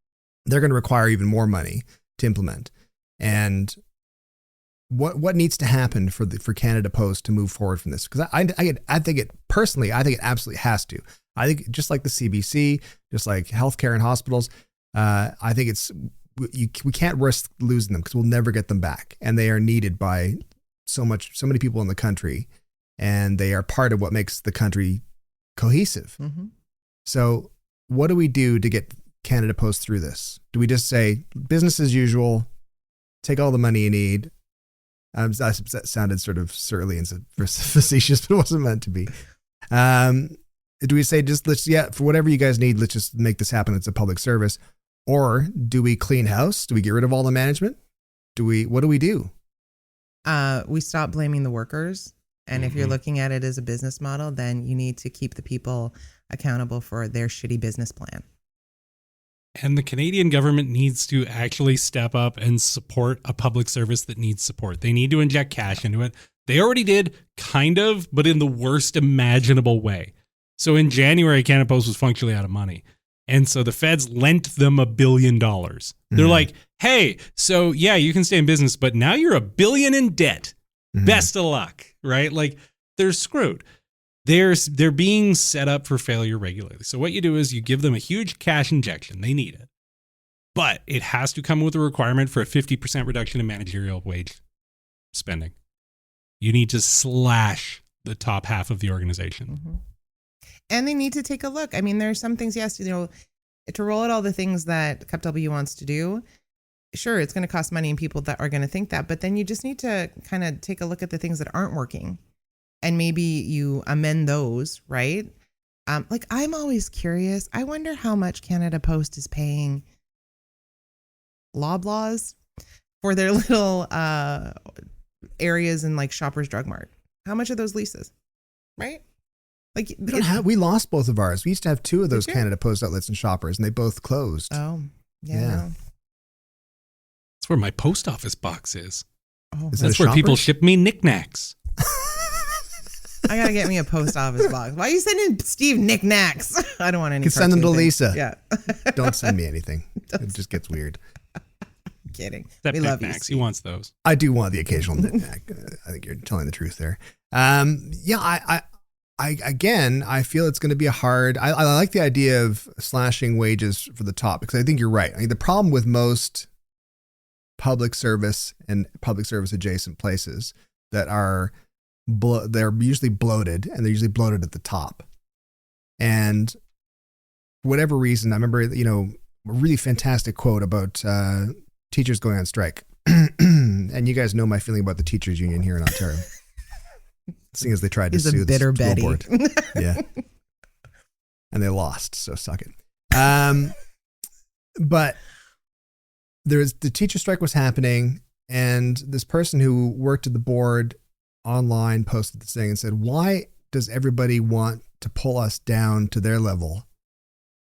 They're going to require even more money to implement. And what needs to happen for Canada Post to move forward from this? Because I think it absolutely has to. I think just like the CBC, just like healthcare and hospitals, I think we can't risk losing them because we'll never get them back. And they are needed by so many people in the country, and they are part of what makes the country cohesive. Mm-hmm. So what do we do to get Canada Post through this? Do we just say business as usual, take all the money you need, That sounded sort of surly and facetious, but it wasn't meant to be. Do we say for whatever you guys need, let's just make this happen. It's a public service. Or do we clean house? Do we get rid of all the management? What do we do?
We stop blaming the workers. And if you're looking at it as a business model, then you need to keep the people accountable for their shitty business plan.
And the Canadian government needs to actually step up and support a public service that needs support. They need to inject cash into it. They already did, kind of, but in the worst imaginable way. So in January, Canada Post was functionally out of money. And so the feds lent them $1 billion. They're like, hey, so yeah, you can stay in business, but now you're $1 billion in debt. Best of luck, right? Like, they're screwed. They're being set up for failure regularly. So what you do is you give them a huge cash injection. They need it. But it has to come with a requirement for a 50% reduction in managerial wage spending. You need to slash the top half of the organization.
And they need to take a look. I mean, there are some things, yes, to roll out all the things that CupW wants to do. Sure, it's going to cost money and people that are going to think that, but then you just need to kind of take a look at the things that aren't working and maybe you amend those, right? Like, I'm always curious. I wonder how much Canada Post is paying Loblaws for their little areas in like Shoppers Drug Mart. How much are those leases, right? Like,
we lost both of ours. We used to have 2 of those Canada Post outlets and Shoppers, and they both closed.
Oh, yeah. No.
That's where my post office box is.
Oh,
that's where people ship me knickknacks.
I gotta get me a post office box. Why are you sending Steve knickknacks? I don't want any.
You can send them to Lisa.
Yeah.
Don't send me anything. It just gets weird.
I'm kidding.
Except
we love you,
knickknacks. He wants those.
I do want the occasional knickknack. I think you're telling the truth there. I feel it's going to be I like the idea of slashing wages for the top because I think you're right. I mean, the problem with most public service and public service adjacent places that are they're usually bloated and they're usually bloated at the top. And for whatever reason, I remember, a really fantastic quote about teachers going on strike. And you guys know my feeling about the teachers union here in Ontario. Seeing as they tried to sue the school board. Yeah. And they lost, so suck it. But the teacher strike was happening, and this person who worked at the board online posted this thing and said, why does everybody want to pull us down to their level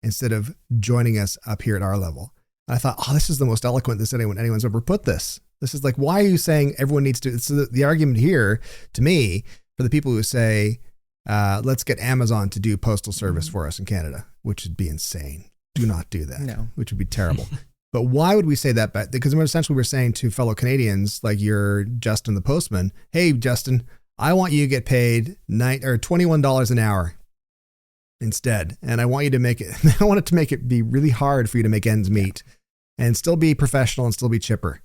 instead of joining us up here at our level? And I thought, this is the most eloquent this anyone's ever put this. This is like, why are you saying everyone needs to? It's the argument here to me for the people who say, let's get Amazon to do postal service for us in Canada, which would be insane. Do not do that.
No.
Which would be terrible. But why would we say that? Because essentially we're saying to fellow Canadians, like you're Justin the postman, hey, Justin, I want you to get paid $21 an hour instead. And I want you to make it be really hard for you to make ends meet and still be professional and still be chipper.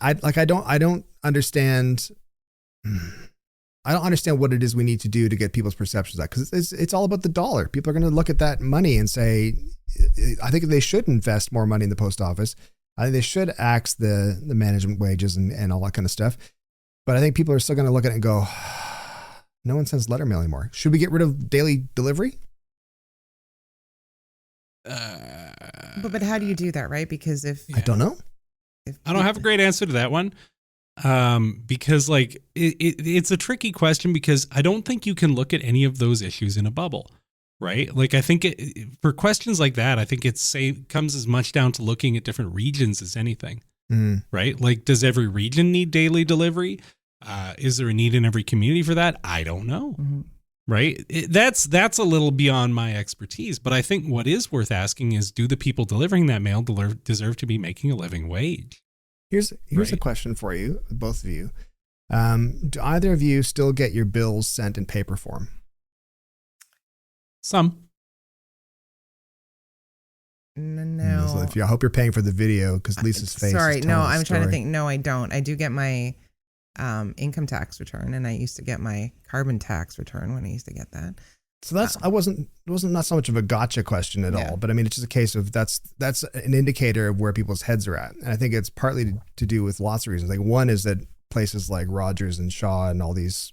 I don't understand. I don't understand what it is we need to do to get people's perceptions out, because it's all about the dollar. People are going to look at that money and say, I think they should invest more money in the post office. I think they should axe the management wages and all that kind of stuff. But I think people are still going to look at it and go, no one sends letter mail anymore. Should we get rid of daily delivery?
But how do you do that, right? Because
I don't know.
I don't have a great answer to that one. Because like it's a tricky question, because I don't think you can look at any of those issues in a bubble, right? Like, I think for questions like that, I think comes as much down to looking at different regions as anything, right? Like, does every region need daily delivery? Is there a need in every community for that? I don't know. Right. That's a little beyond my expertise, but I think what is worth asking is, do the people delivering that mail deserve to be making a living wage?
Here's a question for you, both of you. Do either of you still get your bills sent in paper form?
Some.
No.
So I hope you're paying for the video, because Lisa's face.
Sorry, no, I'm trying to think. No, I don't. I do get my income tax return, and I used to get my carbon tax return when I used to get that.
So it wasn't not so much of a gotcha question at all, but I mean, it's just a case of that's an indicator of where people's heads are at. And I think it's partly to do with lots of reasons. Like one is that places like Rogers and Shaw and all these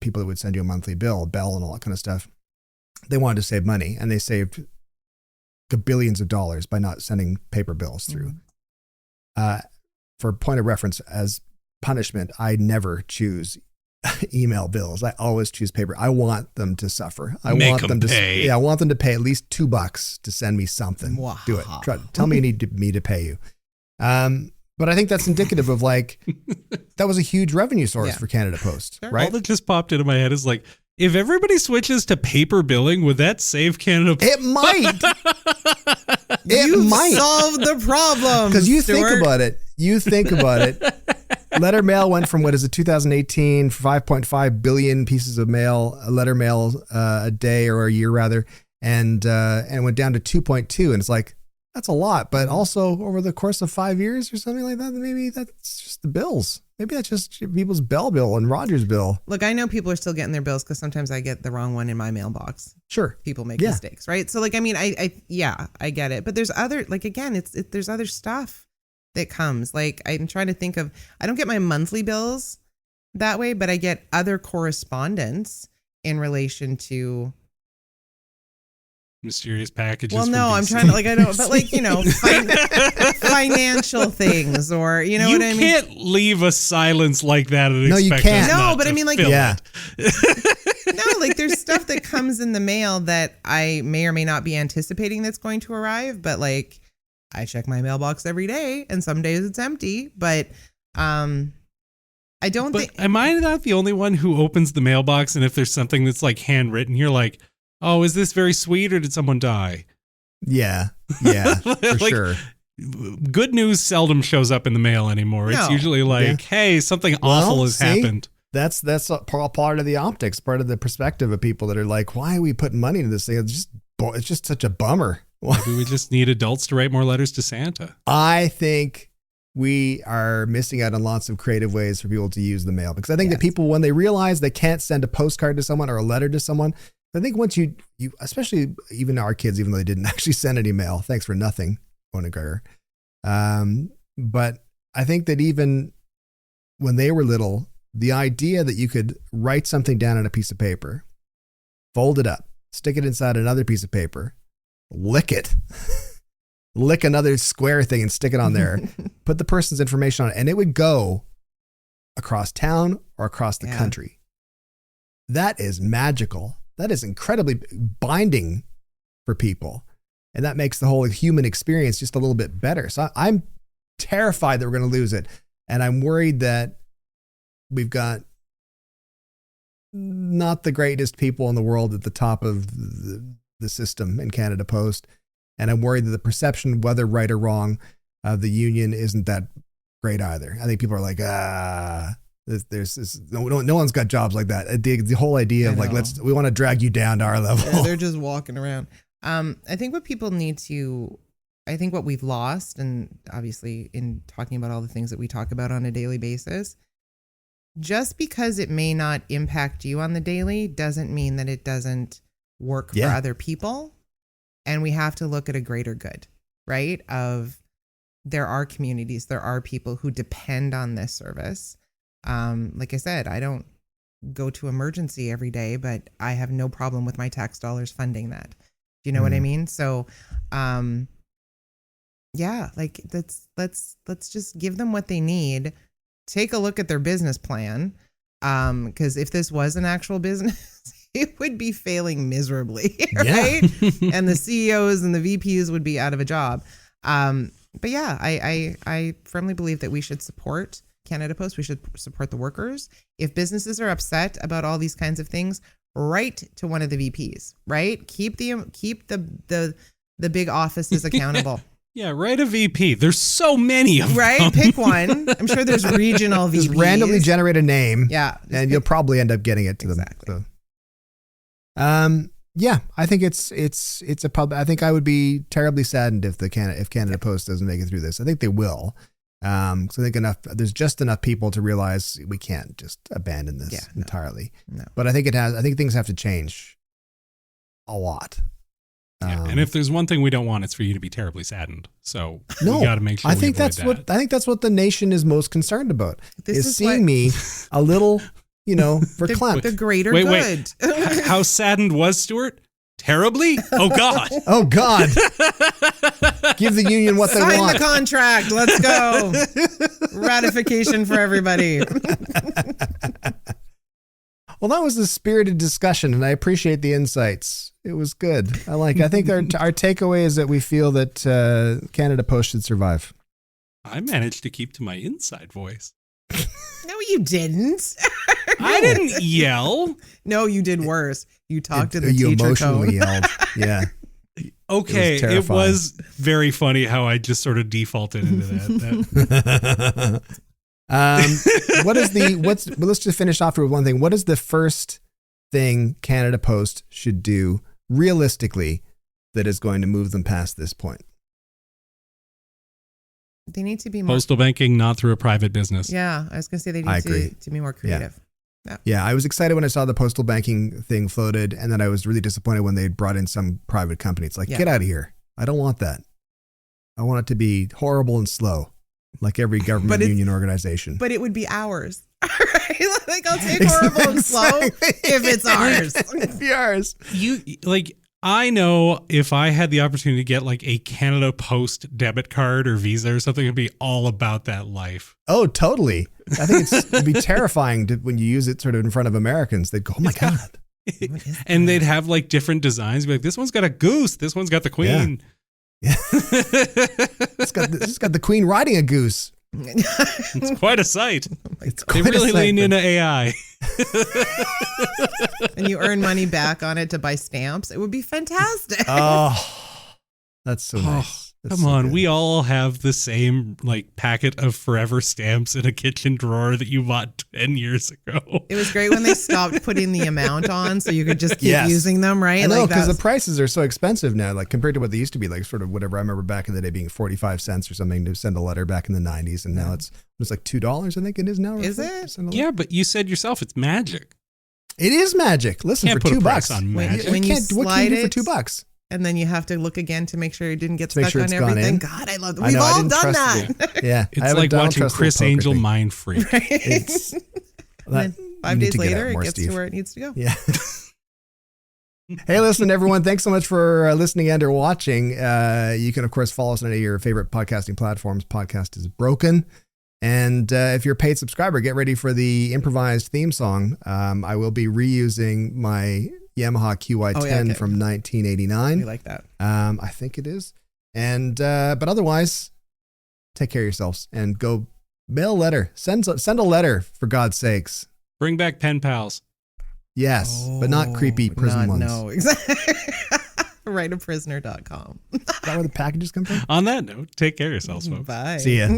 people that would send you a monthly bill, Bell and all that kind of stuff, they wanted to save money, and they saved billions of dollars by not sending paper bills through. For point of reference, as punishment, I never choose email bills. I always choose paper. I want them to suffer. I want them to pay. I want them to pay at least $2 to send me something. Wow. Do it. Tell me you need me to pay you. But I think that's indicative of like, that was a huge revenue source for Canada Post, right?
All that just popped into my head is like, if everybody switches to paper billing, would that save Canada Post?
It might.
It might solve the problem.
Because you think about it. Letter mail went from, what is it, 2018, 5.5 billion pieces of mail, letter mail a day or a year rather, and went down to 2.2. And it's like, that's a lot. But also over the course of 5 years or something like that, maybe that's just the bills. Maybe that's just people's Bell bill and Rogers bill.
Look, I know people are still getting their bills because sometimes I get the wrong one in my mailbox.
Sure.
People make mistakes, right? So like, I mean, I get it. But there's other, like, again, there's other stuff that comes. Like, I'm trying to think of, I don't get my monthly bills that way, but I get other correspondence in relation to
mysterious packages.
Well, no, I'm trying to, like, I don't, but like, financial things, or, what I mean?
You can't leave a silence like that and
expect you can't.
No, but I mean, like,
no,
like there's stuff that comes in the mail that I may or may not be anticipating that's going to arrive, but like, I check my mailbox every day and some days it's empty, but, I don't think.
Am I not the only one who opens the mailbox, and if there's something that's like handwritten, you're like, oh, is this very sweet, or did someone die?
Yeah, for sure.
Good news seldom shows up in the mail anymore. It's usually like, hey, something awful has happened.
That's part of the optics, part of the perspective of people that are like, why are we putting money into this thing? It's just such a bummer.
Maybe we just need adults to write more letters to Santa.
I think we are missing out on lots of creative ways for people to use the mail, because I think that people, when they realize they can't send a postcard to someone or a letter to someone, I think once you especially even our kids, even though they didn't actually send any mail, thanks for nothing, Owen Gregor. But I think that even when they were little, the idea that you could write something down on a piece of paper, fold it up, stick it inside another piece of paper, lick it, lick another square thing and stick it on there, put the person's information on it, and it would go across town or across the country. That is magical. That is incredibly binding for people. And that makes the whole human experience just a little bit better. So I'm terrified that we're going to lose it. And I'm worried that we've got not the greatest people in the world at the top of the system in Canada Post. And I'm worried that the perception, whether right or wrong, of the union isn't that great either. I think people are like, no one's got jobs like that. The whole idea of like, we want to drag you down to our level.
Yeah, they're just walking around. I think what people need to, I think what we've lost, and obviously in talking about all the things that we talk about on a daily basis, just because it may not impact you on the daily doesn't mean that it doesn't work for other people. And we have to look at a greater good, right? There are communities, there are people who depend on this service. Like I said, I don't go to emergency every day, but I have no problem with my tax dollars funding that. Do you know what I mean? So, like let's just give them what they need. Take a look at their business plan. Because if this was an actual business, it would be failing miserably, right? And the CEOs and the VPs would be out of a job. But yeah, I firmly believe that we should support Canada Post. We should support the workers. If businesses are upset about all these kinds of things, write to one of the VPs, right? Keep the big offices accountable.
Yeah, write a VP. There's so many of them.
Right? Pick one. I'm sure there's regional VPs.
Just randomly generate a name.
Yeah.
And you'll probably end up getting it to them. So. I think it's a pub. I think I would be terribly saddened if Canada Post doesn't make it through this. I think they will. So I think there's just enough people to realize we can't just abandon this entirely. No. But I think things have to change a lot.
Yeah, and if there's one thing we don't want, it's for you to be terribly saddened. So
no,
we got to make sure.
I think that's what the nation is most concerned about.
This
is seeing me a little, for clout.
The greater good.
How saddened was Stuart? Terribly? Oh God.
Oh God. Give the union what they want.
Sign the contract. Let's go. Ratification for everybody.
Well, that was a spirited discussion, and I appreciate the insights. It was good. I think our takeaway is that we feel that Canada Post should survive.
I managed to keep to my inside voice.
No, you didn't.
I didn't yell.
No, you did worse. You talked to the
you
teacher
emotionally
tone.
yelled. Yeah.
Okay, it was very funny how I just sort of defaulted into that.
Let's just finish off with one thing. What is the first thing Canada Post should do realistically that is going to move them past this point?
They need to be more
postal banking, not through a private business.
Yeah, I was going to say they need to be more creative.
Yeah, I was excited when I saw the postal banking thing floated, and then I was really disappointed when they brought in some private company. It's like, get out of here. I don't want that. I want it to be horrible and slow, like every government union organization.
But it would be ours. Like, I'll take horrible and slow if it's ours.
It'd be ours.
I know if I had the opportunity to get like a Canada Post debit card or Visa or something, it'd be all about that life.
Oh, totally. I think it'd be terrifying when you use it sort of in front of Americans. They'd go, oh my God.
And they'd have like different designs. Be like, this one's got a goose. This one's got the queen.
Yeah. It's got the queen riding a goose.
It's quite a sight.
They
really lean into AI.
And you earn money back on it to buy stamps. It would be fantastic.
Oh, that's so nice.
Come on, we all have the same like packet of Forever stamps in a kitchen drawer that you bought 10 years ago.
It was great when they stopped putting the amount on so you could just keep using them, right?
I know, because the prices are so expensive now, like compared to what they used to be, like sort of whatever. I remember back in the day being 45 cents or something to send a letter back in the 90s, and now it's like $2, I think it is now.
Is it?
Yeah, but you said yourself it's magic.
It is magic. Listen,
can't
for
put
$2
on magic.
When you
what can you do
slide
for $2?
And then you have to look again to make sure it didn't get
to
stuck on everything. God, I love that. We've all done that.
Yeah.
It's like watching Chris Angel mind freak.
Right? It's, then 5 days later, it gets to where it needs to go.
Yeah. Hey, listen, everyone. Thanks so much for listening and or watching. You can, of course, follow us on any of your favorite podcasting platforms. Podcast is Broken. And if you're a paid subscriber, get ready for the improvised theme song. I will be reusing my Yamaha QI10 from 1989.
We like that.
I think it is. And but otherwise, take care of yourselves and go mail a letter. Send a letter, for God's sakes.
Bring back pen pals.
Yes, but not creepy prison ones.
No, exactly. Writeaprisoner.com.
Is that where the packages come from?
On that note, take care of yourselves, folks.
Bye.
See ya.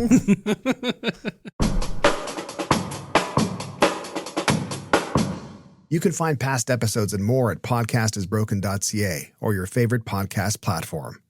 You can find past episodes and more at podcastisbroken.ca or your favorite podcast platform.